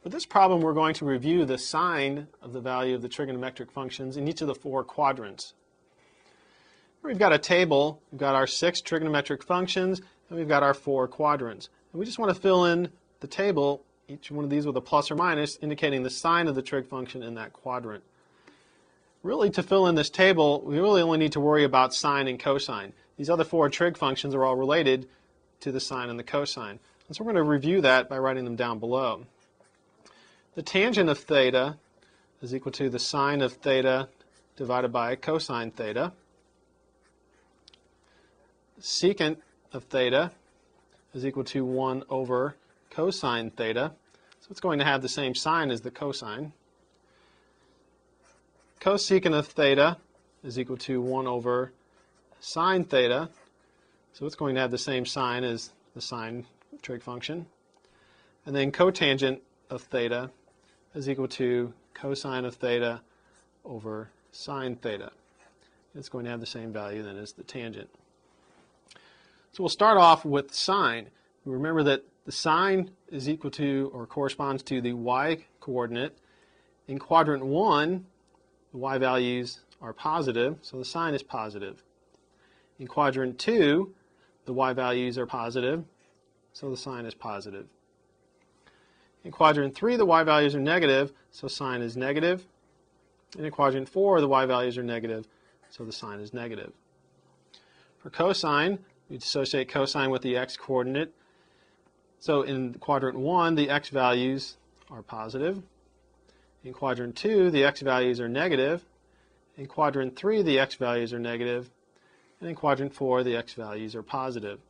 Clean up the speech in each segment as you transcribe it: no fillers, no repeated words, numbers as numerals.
For this problem, we're going to review the sign of the value of the trigonometric functions in each of the four quadrants. We've got a table. We've got our 6 trigonometric functions, and we've got our 4 quadrants. And we just want to fill in the table, each one of these with a plus or minus, indicating the sign of the trig function in that quadrant. Really, to fill in this table, we really only need to worry about sine and cosine. These other 4 trig functions are all related to the sine and the cosine. And so we're going to review that by writing them down below. The tangent of theta is equal to the sine of theta divided by cosine theta. Secant of theta is equal to 1 over cosine theta. So it's going to have the same sign as the cosine. Cosecant of theta is equal to 1 over sine theta. So it's going to have the same sign as the sine trig function. And then cotangent of theta is equal to cosine of theta over sine theta. It's going to have the same value then as the tangent. So we'll start off with sine. Remember that the sine is equal to or corresponds to the y coordinate. In quadrant 1, the y values are positive, so the sine is positive. In quadrant 2, the y values are positive, so the sine is positive. In quadrant 3, the y values are negative, so sine is negative. And in quadrant 4, the y values are negative, so the sine is negative. For cosine, we dissociate cosine with the x coordinate. So in quadrant 1, the x values are positive. In quadrant 2, the x values are negative. In quadrant 3, the x values are negative. And in quadrant 4, the x values are positive.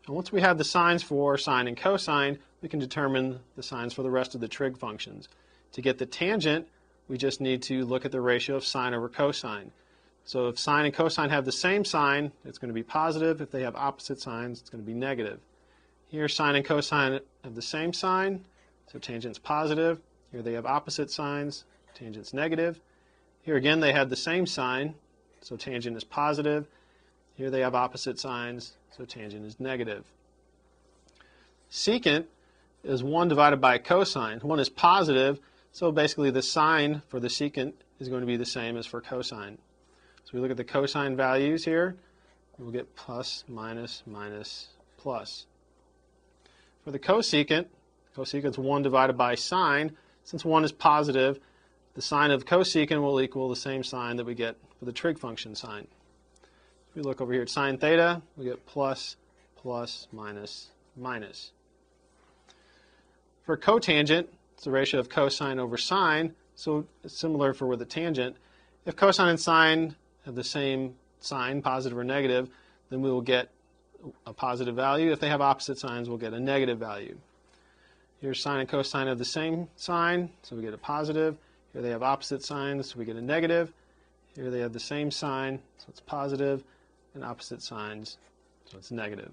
And once we have the signs for sine and cosine, we can determine the signs for the rest of the trig functions. To get the tangent, we just need to look at the ratio of sine over cosine. So if sine and cosine have the same sign, it's going to be positive. If they have opposite signs, it's going to be negative. Here, sine and cosine have the same sign, so tangent's positive. Here they have opposite signs, tangent's negative. Here again, they have the same sign, so tangent is positive. Here they have opposite signs, so tangent is negative. Secant is 1 divided by cosine. 1 is positive, so basically the sign for the secant is going to be the same as for cosine. So we look at the cosine values here, we'll get plus, minus, minus, plus. For the cosecant, cosecant is 1 divided by sine. Since 1 is positive, the sign of cosecant will equal the same sign that we get for the trig function sine. If we look over here at sine theta, we get plus, plus, minus, minus. For cotangent, it's the ratio of cosine over sine, so it's similar for with the tangent. If cosine and sine have the same sign, positive or negative, then we will get a positive value. If they have opposite signs, we'll get a negative value. Here sine and cosine have the same sign, so we get a positive. Here they have opposite signs, so we get a negative. Here they have the same sign, so it's positive, and opposite signs, so it's negative.